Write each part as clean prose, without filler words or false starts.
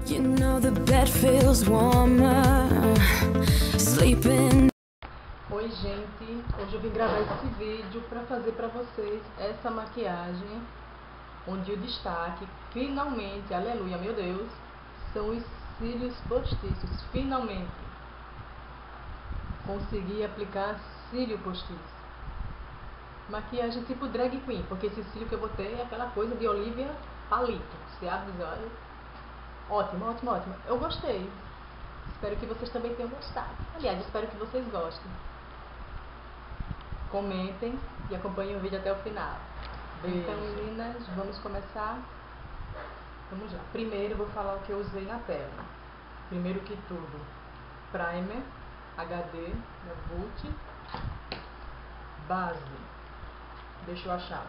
You know the bed feels warmer, sleeping. Oi gente, hoje eu vim gravar esse vídeo para fazer para vocês essa maquiagem, onde o destaque, finalmente, aleluia, meu Deus, são os cílios postiços. Finalmente consegui aplicar cílio postiço. Maquiagem tipo drag queen, porque esse cílio que eu botei é aquela coisa de Olivia Palito. Você abre os olhos. Ótimo, ótimo, ótimo. Eu gostei. Espero que vocês também tenham gostado. Aliás, espero que vocês gostem. Comentem e acompanhem o vídeo até o final. Beijo. Então, meninas, vamos começar. Vamos lá. Primeiro, eu vou falar o que eu usei na pele. Primeiro que tudo, primer HD da Vult. Base. Deixa eu achar.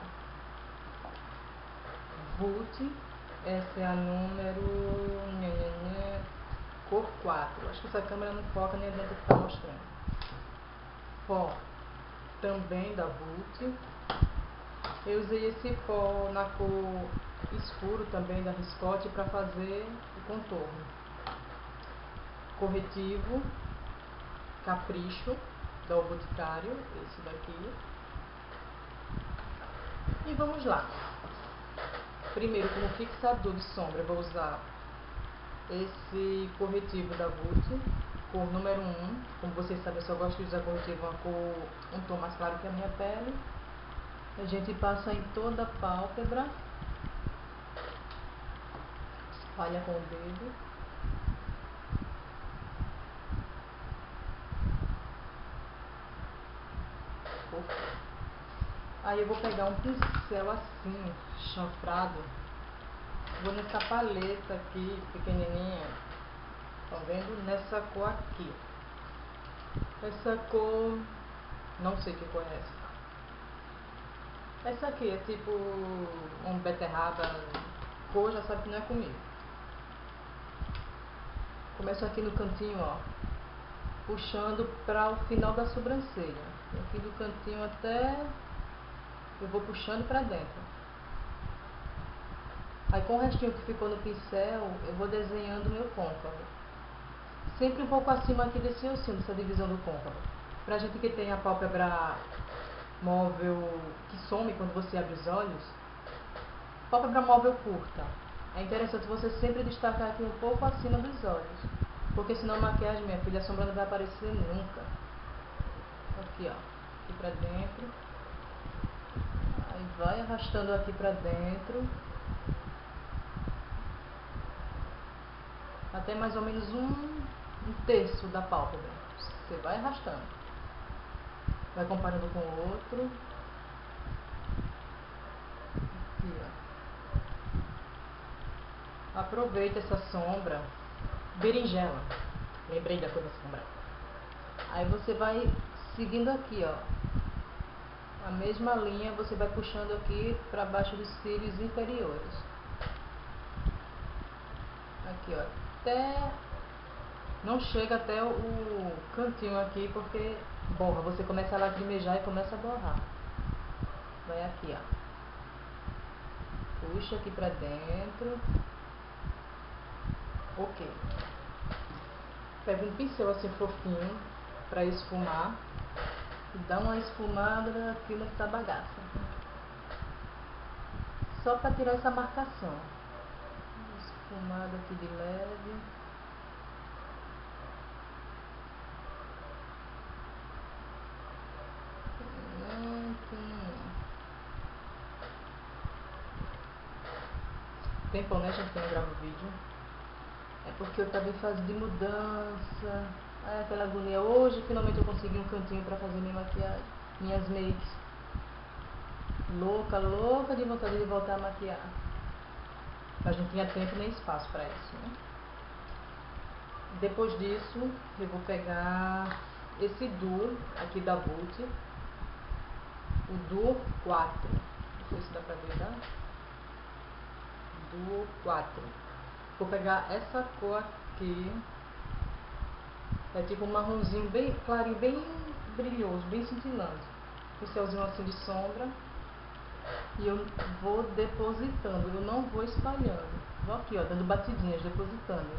Vult. Essa é a número cor 4. Acho que essa câmera não foca nem adianta que tá mostrando. Pó também da Vult. Eu usei esse pó na cor escuro também da Riscote para fazer o contorno. Corretivo Capricho da O Boticário, esse daqui. E vamos lá. Primeiro, como fixador de sombra, eu vou usar esse corretivo da Vult, cor número 1. Como vocês sabem, eu só gosto de usar corretivo uma cor um tom mais claro que a minha pele. A gente passa em toda a pálpebra, espalha com o dedo. Aí eu vou pegar um pincel assim, chanfrado. Vou nessa paleta aqui, pequenininha. Estão vendo? Nessa cor aqui. Essa cor, não sei que cor é essa. Essa aqui é tipo um beterraba. Cor, já sabe que não é comigo. Começo aqui no cantinho, ó. Puxando para o final da sobrancelha. Aqui do cantinho até... eu vou puxando para dentro. Aí com o restinho que ficou no pincel, eu vou desenhando o meu côncavo. Sempre um pouco acima aqui desse ossinho, dessa divisão do côncavo. Pra gente que tem a pálpebra móvel que some quando você abre os olhos, pálpebra móvel curta, é interessante você sempre destacar aqui um pouco acima dos olhos. Porque senão a maquiagem, minha filha, a sombra não vai aparecer nunca. Aqui, ó. Aqui pra dentro. Aí vai arrastando aqui pra dentro. Até mais ou menos um terço da pálpebra. Você vai arrastando. Vai comparando com o outro. Aqui, ó. Aproveita essa sombra. Berinjela. Lembrei da cor da sombra. Aí você vai seguindo aqui, ó. A mesma linha você vai puxando aqui para baixo dos cílios inferiores. Aqui, ó. Até... não chega até o cantinho aqui porque borra. Você começa a lacrimejar e começa a borrar. Vai aqui, ó. Puxa aqui pra dentro. Ok. Pega um pincel assim fofinho pra esfumar. E dá uma esfumada aqui nessa bagaça. Só pra tirar essa marcação. Esfumada aqui de leve. Tempão, né, gente, que eu não gravo vídeo. É porque eu tava em fase de mudança. Aí aquela agonia. Hoje, finalmente, eu consegui um cantinho pra fazer minha maquiagem. Minhas makes. Louca, louca de vontade de voltar a maquiar. Mas não tinha tempo nem espaço pra isso, né? Depois disso, eu vou pegar esse Duo aqui da Vult. O Duo 4. Não sei se dá pra ver, tá? Duo 4. Vou pegar essa cor aqui. É tipo um marronzinho bem clarinho, bem brilhoso, bem cintilante. Pincelzinho assim de sombra. E eu vou depositando, eu não vou espalhando. Vou aqui, ó, dando batidinhas, depositando.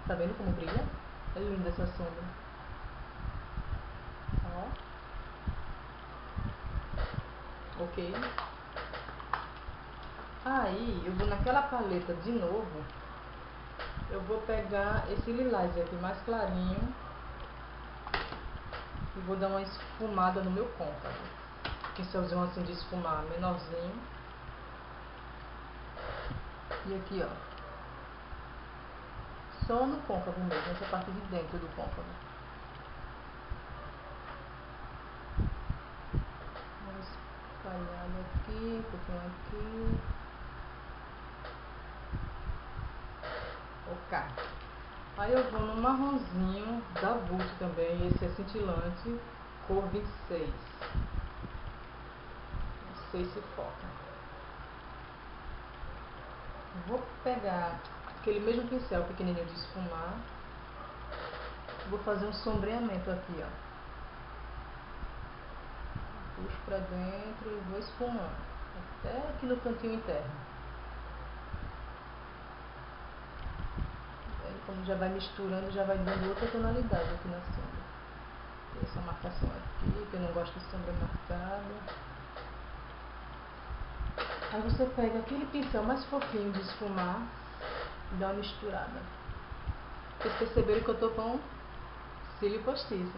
Tá vendo como brilha? É linda essa sombra. Ó. Ok. Aí, eu vou naquela paleta de novo. Eu vou pegar esse lilás aqui mais clarinho. E vou dar uma esfumada no meu côncavo. Pincelzinho assim de esfumar, menorzinho. E aqui, ó. Só no côncavo mesmo, essa parte de dentro do côncavo. Vamos espalhar aqui, um pouquinho aqui. Ok. Aí eu vou no marronzinho da Vult também, esse é cintilante, cor 26. Não sei se foca. Vou pegar aquele mesmo pincel pequenininho de esfumar. Vou fazer um sombreamento aqui, ó. Puxo pra dentro e vou esfumando, até aqui no cantinho interno. Aí, como já vai misturando, já vai dando outra tonalidade aqui na sombra. Tem essa marcação aqui, que eu não gosto de sombra marcada. Aí você pega aquele pincel mais fofinho de esfumar e dá uma misturada. Vocês perceberam que eu tô com cílio postiço.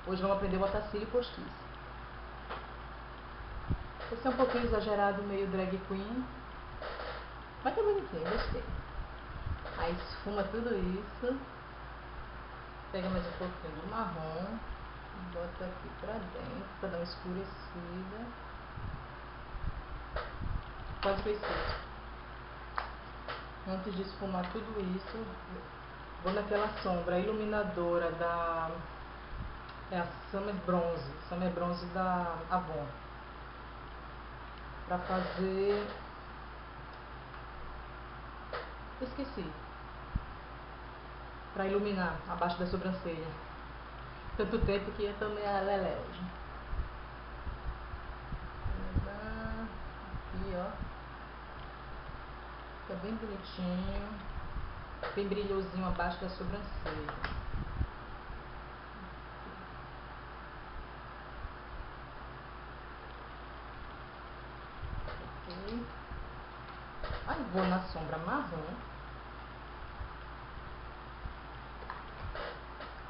Hoje vamos aprender a botar cílio postiço. Esse é um pouquinho exagerado, meio drag queen. Mas tá bonitinho, gostei. Aí esfuma tudo isso. Pega mais um pouquinho do marrom. Bota aqui pra dentro, pra dar uma escurecida. Pode esquecer. Antes de esfumar tudo isso, vou naquela sombra iluminadora da... É a Summer Bronze da Avon. Pra fazer... Esqueci. Pra iluminar abaixo da sobrancelha. Tanto tempo que eu tomei a lelé hoje. Aqui, ó. Fica bem bonitinho. Bem brilhosinho abaixo da sobrancelha. Ok. Aí vou na sombra marrom.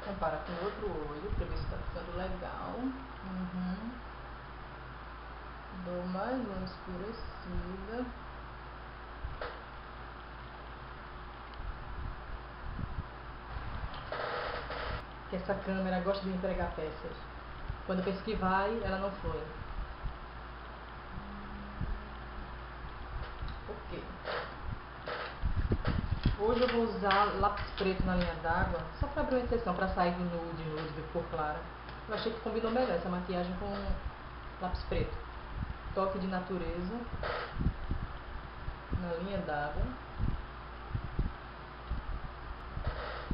Compara com o outro olho pra ver se tá ficando legal. Dou mais uma escurecida. Que essa câmera gosta de entregar peças. Quando penso que vai, ela não foi. Ok. Hoje eu vou usar lápis preto na linha d'água, só para abrir uma exceção, para sair do nude, de cor clara. Eu achei que combinou melhor essa maquiagem com lápis preto. Toque de natureza na linha d'água.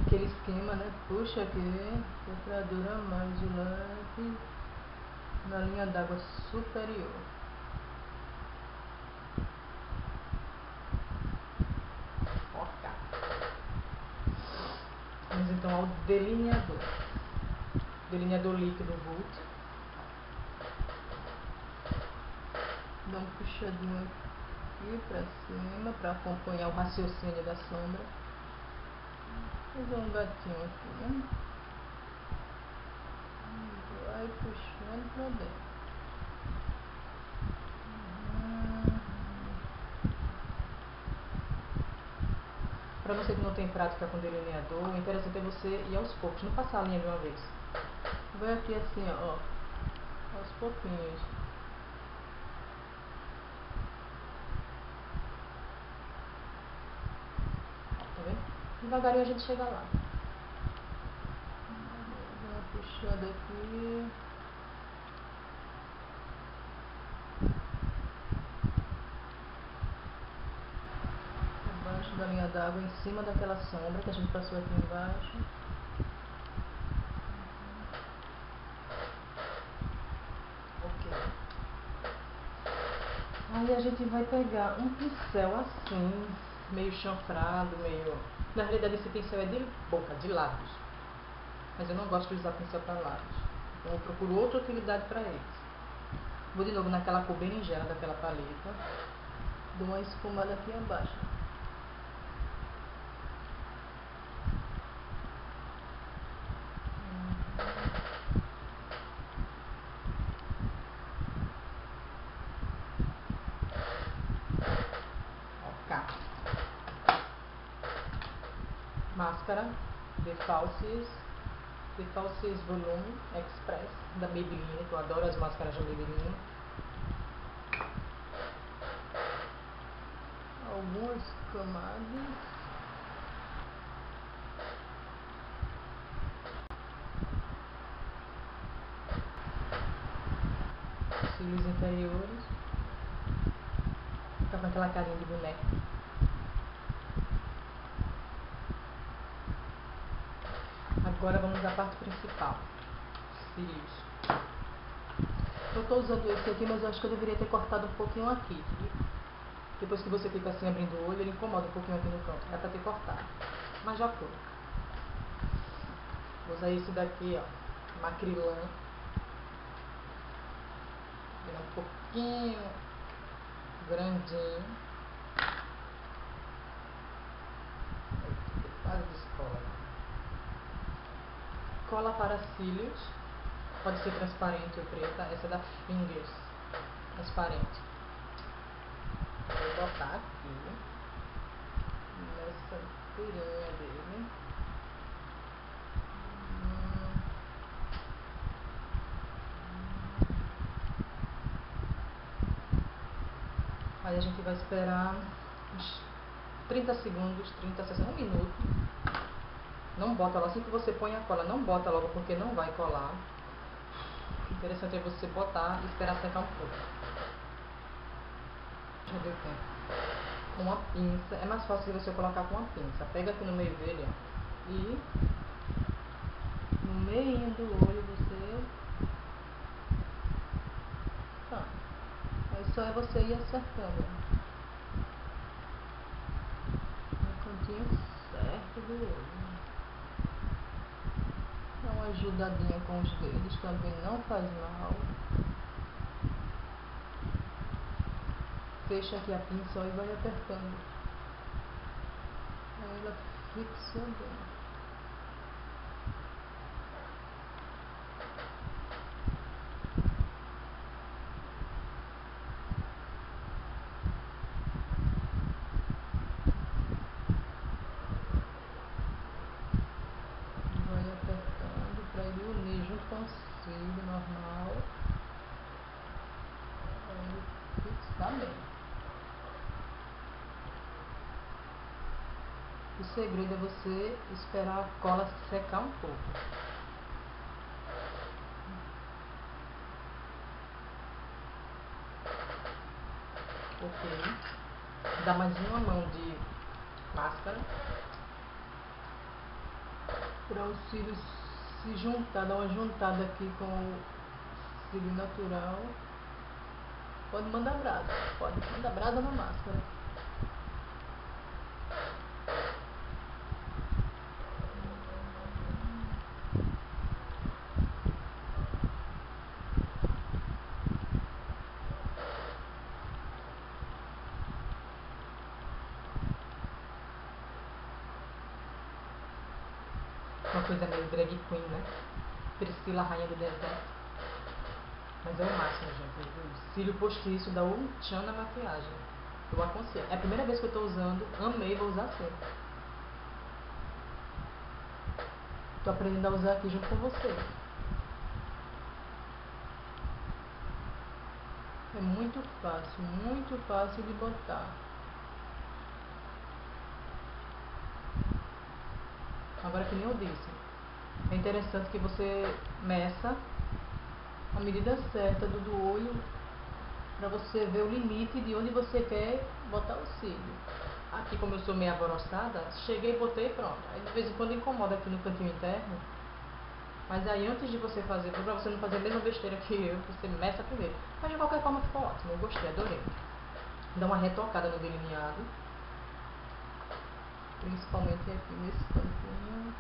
Aquele esquema, né? Puxa aqui, filtradura mais de leve na linha d'água superior. Ok. Vamos então ao delineador. Delineador líquido Vult. Dá um puxadinho aqui pra cima para acompanhar o raciocínio da sombra. Fazer um gatinho aqui, né? Vai puxando pra dentro. Para você que não tem prática com delineador, o interessante é você ir aos poucos, não passar a linha de uma vez. Vai aqui assim, ó, aos pouquinhos. Tá vendo? Devagarinho a gente chega lá. Dá uma puxada aqui. Abaixo da linha d'água, em cima daquela sombra que a gente passou aqui embaixo. Ok. Aí a gente vai pegar um pincel assim, meio chanfrado, meio... Na realidade esse pincel é de boca, de lábios. Mas eu não gosto de usar pincel para lábios. Então eu procuro outra utilidade para eles. Vou de novo naquela cor berinjela daquela paleta. Dou uma esfumada aqui abaixo. Máscara The Falsies Volume Express da Maybelline, que eu adoro as máscaras da Maybelline. Algumas camadas. Cílios inferiores. Fica com aquela carinha de boneca. Agora vamos à parte principal, cílios. Eu estou usando esse aqui, mas eu acho que eu deveria ter cortado um pouquinho aqui. Depois que você fica assim abrindo o olho, ele incomoda um pouquinho aqui no canto. É para ter cortado, mas já foi. Vou usar esse daqui, ó, Macrylan. Ele é um pouquinho grandinho. Quase descola. Cola para cílios, pode ser transparente ou preta, essa é da Fingers, transparente. Vou botar aqui, nessa tirinha dele. Aí a gente vai esperar uns 30 segundos, 30, 60, um minuto. Não bota logo, assim que você põe a cola, não bota logo porque não vai colar. O interessante é você botar e esperar secar um pouco. Deixa eu ver o tempo. Com uma pinça, é mais fácil você colocar com uma pinça. Pega aqui no meio dele, ó, e no meio do olho você... Tá. Aí só é você ir acertando, ó, no cantinho certo do olho. Dá uma ajudadinha com os dedos, também não faz mal. Fecha aqui a pinça e vai apertando. Aí ela fixa bem. Vai apertando para ele unir junto com o cílio normal. Aí fixar bem. O segredo é você esperar a cola secar um pouco. Ok. Dá mais uma mão de máscara para o cílio se juntar, dar uma juntada aqui com o cílio natural. Pode mandar brasa na máscara. Uma coisa meio drag queen, né? Priscila, rainha do deserto. Mas é o máximo, gente. O cílio postiço dá um tchan na maquiagem. Eu aconselho. É a primeira vez que eu tô usando. Amei, vou usar sempre. Tô aprendendo a usar aqui junto com vocês. É muito fácil de botar. Agora, que nem eu disse, é interessante que você meça a medida certa do olho para você ver o limite de onde você quer botar o cílio. Aqui, como eu sou meio aboroçada, cheguei, botei e pronto. Aí de vez em quando incomoda aqui no cantinho interno. Mas aí antes de você fazer, para você não fazer a mesma besteira que eu, você meça primeiro. Mas de qualquer forma ficou ótimo, eu gostei, adorei. Dá uma retocada no delineado, principalmente aqui nesse cantinho.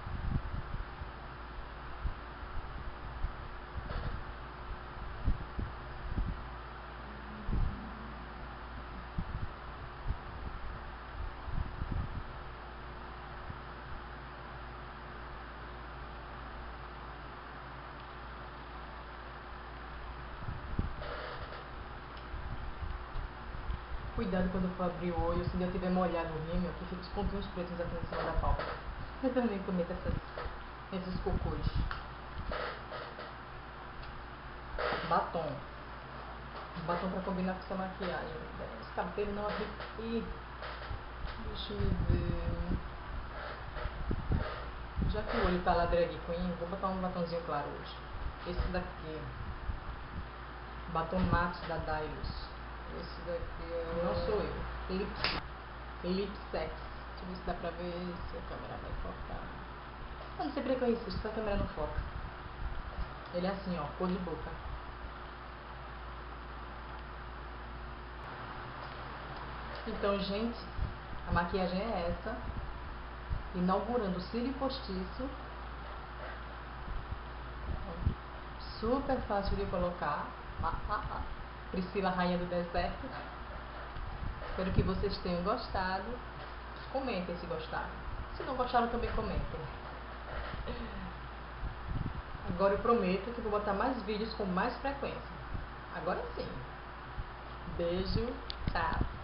Cuidado quando for abrir o olho, se eu tiver molhado o rímel, que fica os pontinhos pretos aqui em cima da pálpebra. Eu também cometo esses cocôs. Batom. Batom pra combinar com essa maquiagem. Esse cabelo não abre. Ih, deixa eu ver. Já que o olho tá lá drag queen, vou botar um batomzinho claro hoje. Esse daqui. Batom mate da Dylos. Esse daqui é... Não sou eu. Lipsex. Deixa eu ver se dá pra ver se a câmera vai focar. Eu não sei pra que eu insisto, se a câmera não foca. Ele é assim, ó, cor de boca. Então, gente, a maquiagem é essa. Inaugurando o cílio postiço. Super fácil de colocar. Priscila, rainha do deserto. Espero que vocês tenham gostado. Comentem se gostaram. Se não gostaram, também comentem. Agora eu prometo que vou botar mais vídeos com mais frequência. Agora sim. Beijo. Tchau.